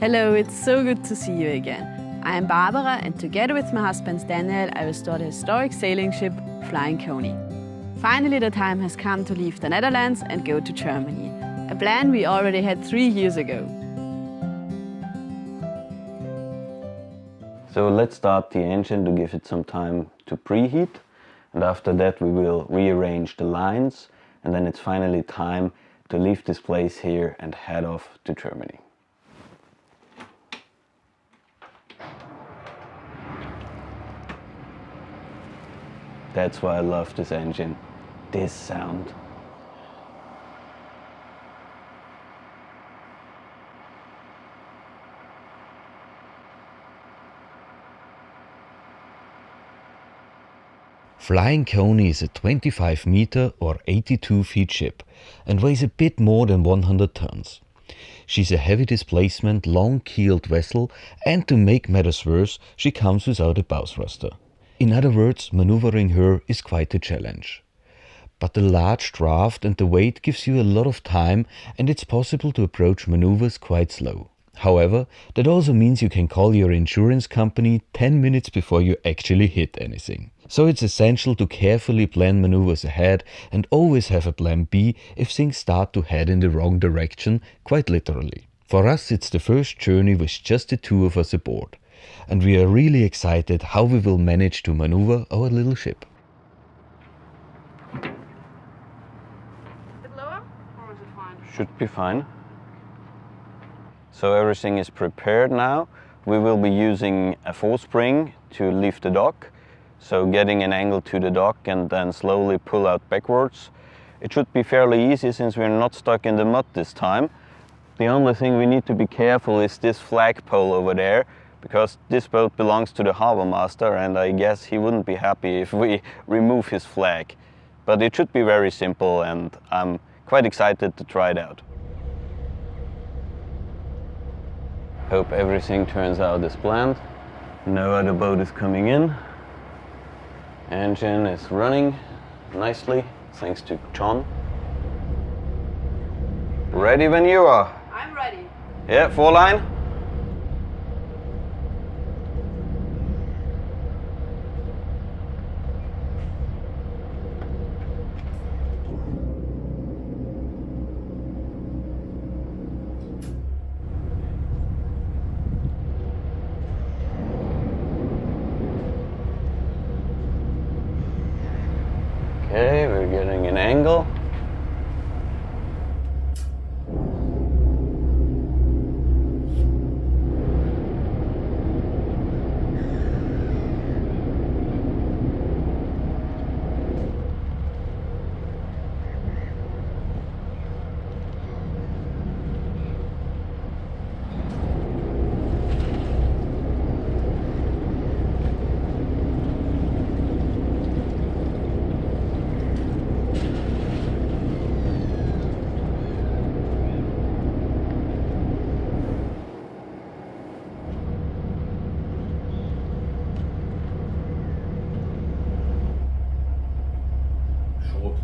Hello, it's so good to see you again. I am Barbara, and together with my husband Daniel, I will start a historic sailing ship, Flying Coney. Finally, the time has come to leave the Netherlands and go to Germany, a plan we already had 3 years ago. So let's start the engine to give it some time to preheat, and after that we will rearrange the lines, and then it's finally time to leave this place here and head off to Germany. That's why I love this engine, this sound. Flying Coney is a 25 meter or 82 feet ship and weighs a bit more than 100 tons. She's a heavy displacement, long-keeled vessel, and to make matters worse, she comes without a bow thruster. In other words, maneuvering her is quite a challenge. But the large draft and the weight gives you a lot of time, and it's possible to approach maneuvers quite slow. However, that also means you can call your insurance company 10 minutes before you actually hit anything. So it's essential to carefully plan maneuvers ahead and always have a plan B if things start to head in the wrong direction, quite literally. For us, it's the first journey with just the two of us aboard. And we are really excited how we will manage to maneuver our little ship. A bit lower, or is it fine? Should be fine. So everything is prepared now. We will be using a full spring to lift the dock. So getting an angle to the dock and then slowly pull out backwards. It should be fairly easy since we're not stuck in the mud this time. The only thing we need to be careful is this flagpole over there, because this boat belongs to the harbor master and I guess he wouldn't be happy if we remove his flag. But it should be very simple and I'm quite excited to try it out. Hope everything turns out as planned. No other boat is coming in. Engine is running nicely, thanks to John. Ready when you are. I'm ready. Yeah, 4 line. Okay, we're getting an angle.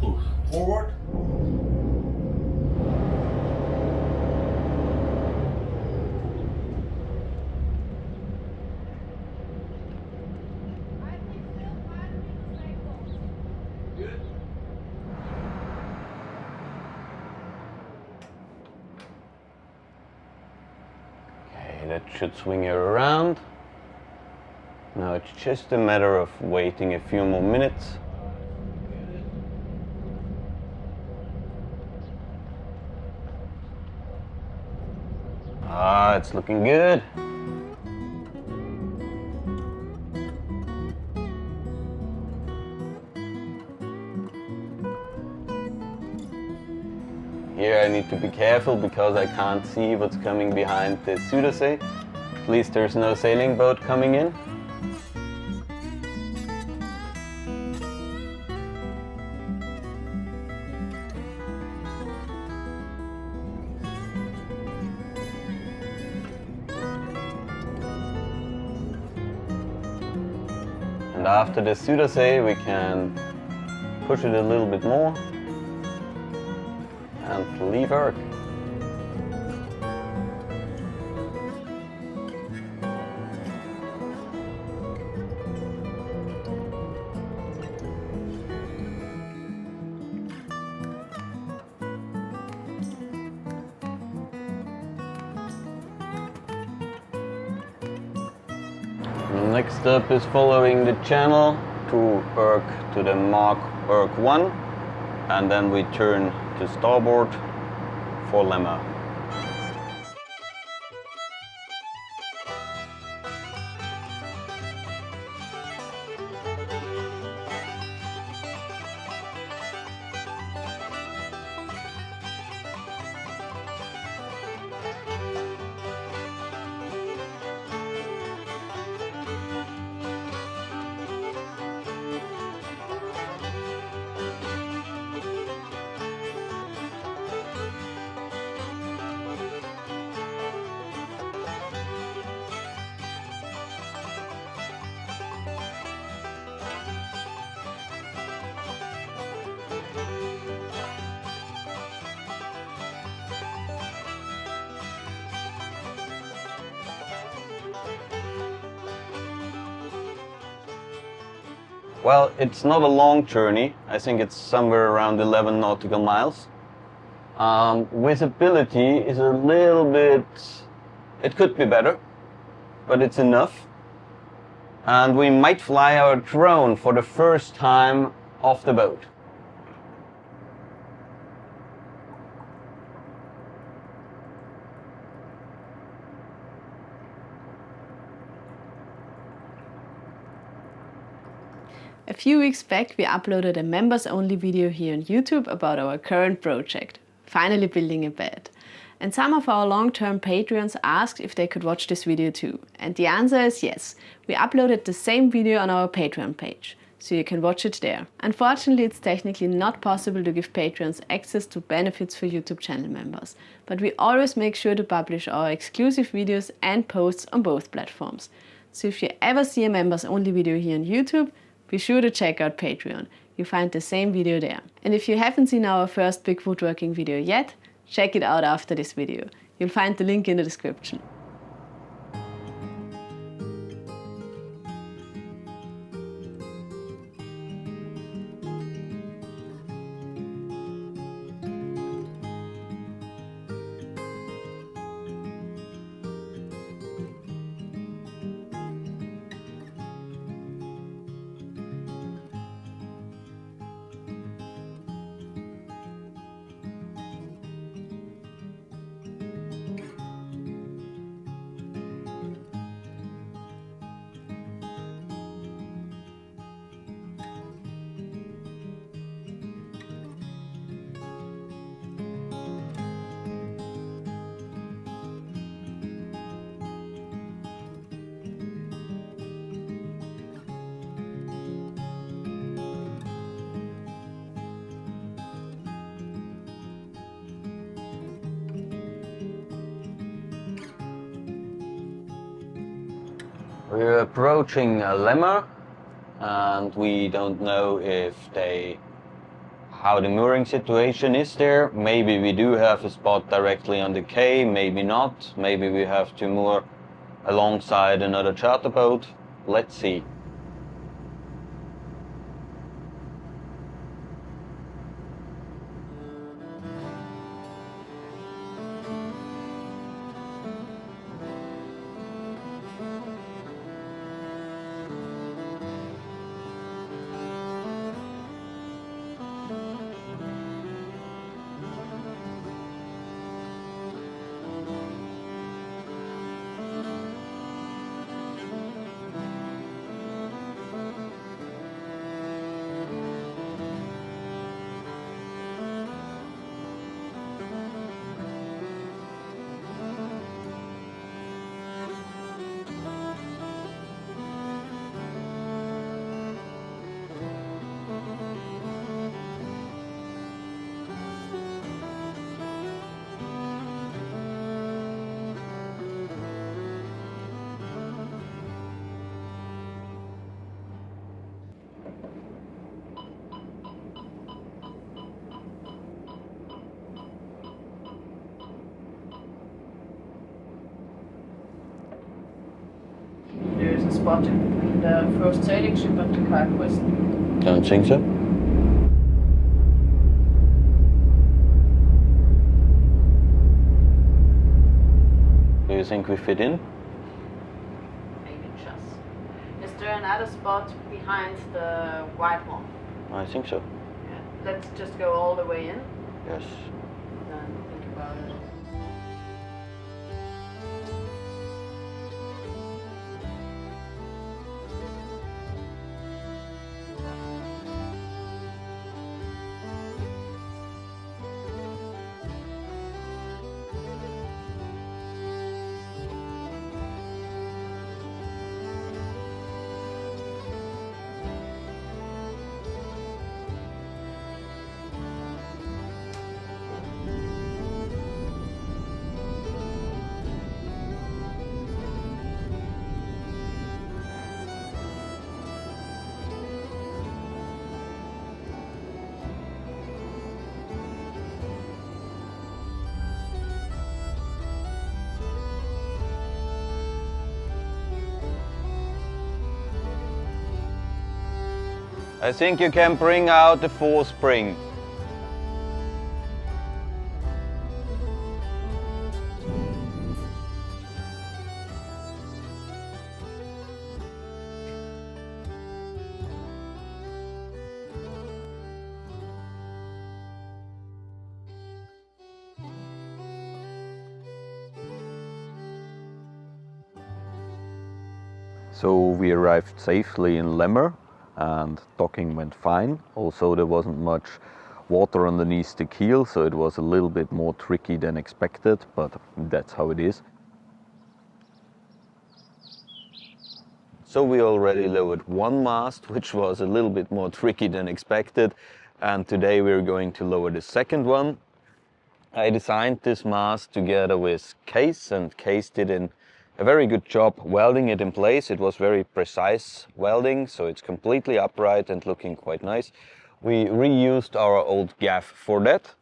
Push forward. Good. Okay, that should swing her around. Now it's just a matter of waiting a few more minutes. Ah, it's looking good. Here I need to be careful because I can't see what's coming behind the Südersee. At least there's no sailing boat coming in. And after the Südersee we can push it a little bit more and leave work. Next up is following the channel to the mark Erg 1, and then we turn to starboard for Lemmer. Well, it's not a long journey. I think it's somewhere around 11 nautical miles. Visibility is a little bit, it could be better, but it's enough. And we might fly our drone for the first time off the boat. A few weeks back we uploaded a members-only video here on YouTube about our current project, finally building a bed. And some of our long-term Patreons asked if they could watch this video too. And the answer is yes. We uploaded the same video on our Patreon page, so you can watch it there. Unfortunately, it's technically not possible to give Patreons access to benefits for YouTube channel members, but we always make sure to publish our exclusive videos and posts on both platforms. So if you ever see a members-only video here on YouTube, be sure to check out Patreon. You'll find the same video there. And if you haven't seen our first big woodworking video yet, check it out after this video. You'll find the link in the description. We're approaching Lemmer, and we don't know how the mooring situation is there. Maybe we do have a spot directly on the quay, maybe not. Maybe we have to moor alongside another charter boat. Let's see. There's a spot in between the first sailing ship and the kayak west. Don't think so. Do you think we fit in? Maybe just. another spot behind the white one. I think so. Yeah. Let's just go all the way in, Yes. then think about it. I think you can bring out the fourth spring. So we arrived safely in Lemmer and docking went fine. Also there wasn't much water underneath the keel, so it was a little bit more tricky than expected, but that's how it is. So we already lowered one mast, which was a little bit more tricky than expected, and today we're going to lower the second one. I designed this mast together with Case, and Case did a very good job welding it in place. It was very precise welding, so it's completely upright and looking quite nice. We reused our old gaff for that,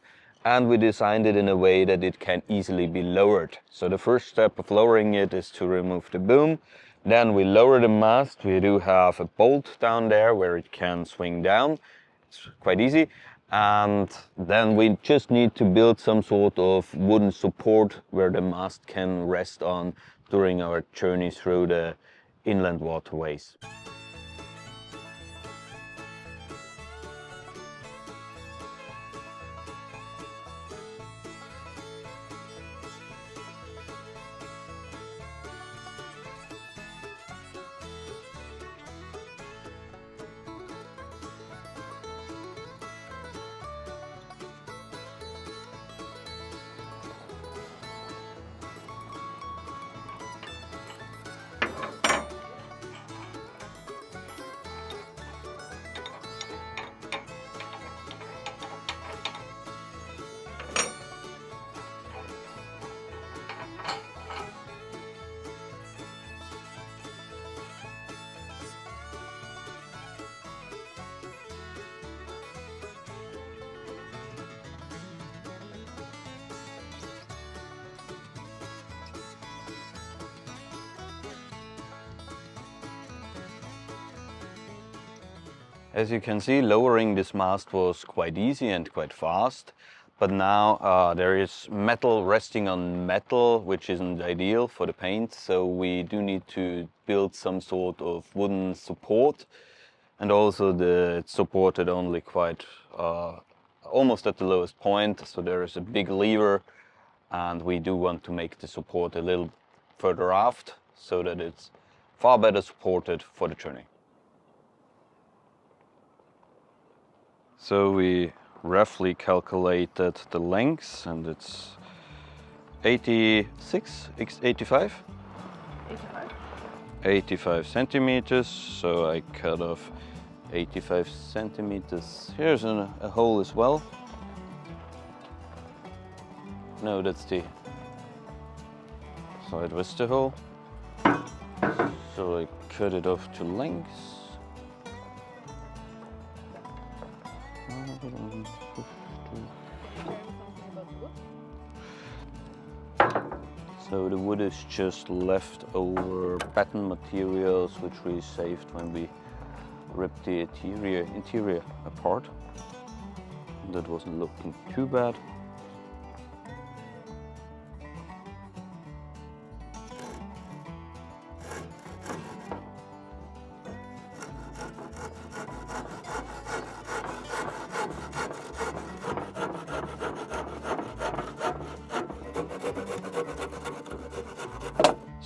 and we designed it in a way that it can easily be lowered. So the first step of lowering it is to remove the boom. Then we lower the mast. We do have a bolt down there where it can swing down. It's quite easy. And then we just need to build some sort of wooden support where the mast can rest on during our journey through the inland waterways. As you can see, lowering this mast was quite easy and quite fast, but now there is metal resting on metal, which isn't ideal for the paint, so we do need to build some sort of wooden support, and also it's supported only quite almost at the lowest point, so there is a big lever, and we do want to make the support a little further aft so that it's far better supported for the journey. So we roughly calculated the lengths, and it's 85? 85 centimeters, so I cut off 85 centimeters. Here's a hole as well. No, that's the side with the hole. So I cut it off to lengths. So the wood is just leftover batten materials which we saved when we ripped the interior apart. That wasn't looking too bad.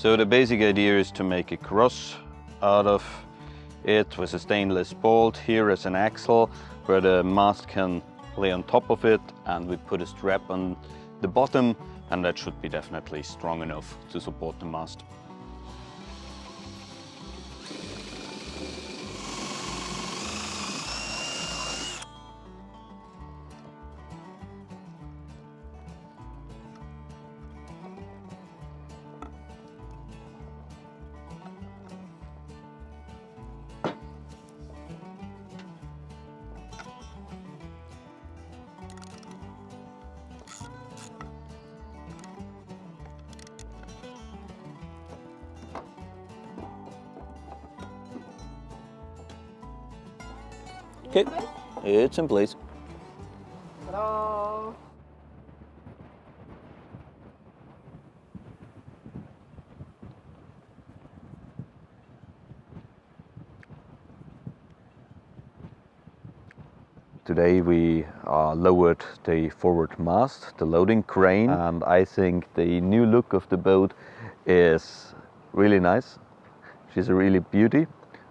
So the basic idea is to make a cross out of it with a stainless bolt here as an axle where the mast can lay on top of it, and we put a strap on the bottom, and that should be definitely strong enough to support the mast. Okay, it's in place. Ta-da! Today we lowered the forward mast, the loading crane, and I think the new look of the boat is really nice. She's a really beauty.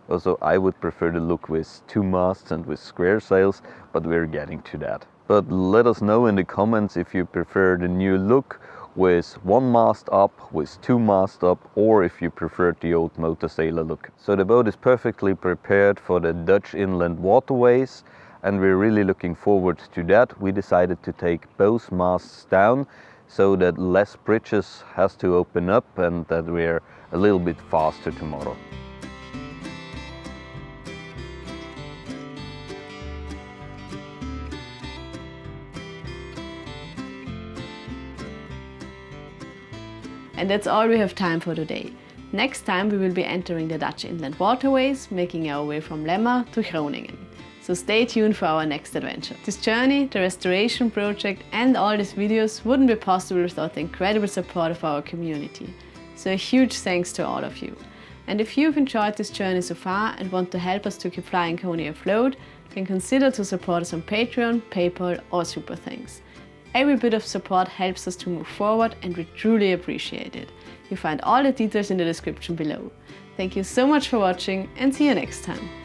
Also, I would prefer the look with two masts and with square sails, but we're getting to that. But let us know in the comments if you prefer the new look with one mast up, with two masts up, or if you prefer the old motor sailor look. So the boat is perfectly prepared for the Dutch inland waterways, and we're really looking forward to that. We decided to take both masts down so that less bridges has to open up and that we're a little bit faster tomorrow. And that's all we have time for today. Next time we will be entering the Dutch inland waterways, making our way from Lemmer to Groningen. So stay tuned for our next adventure. This journey, the restoration project and all these videos wouldn't be possible without the incredible support of our community. So a huge thanks to all of you. And if you've enjoyed this journey so far and want to help us to keep Flying Coney afloat, then consider to support us on Patreon, PayPal or Super Thanks. Every bit of support helps us to move forward and we truly appreciate it. You find all the details in the description below. Thank you so much for watching and see you next time.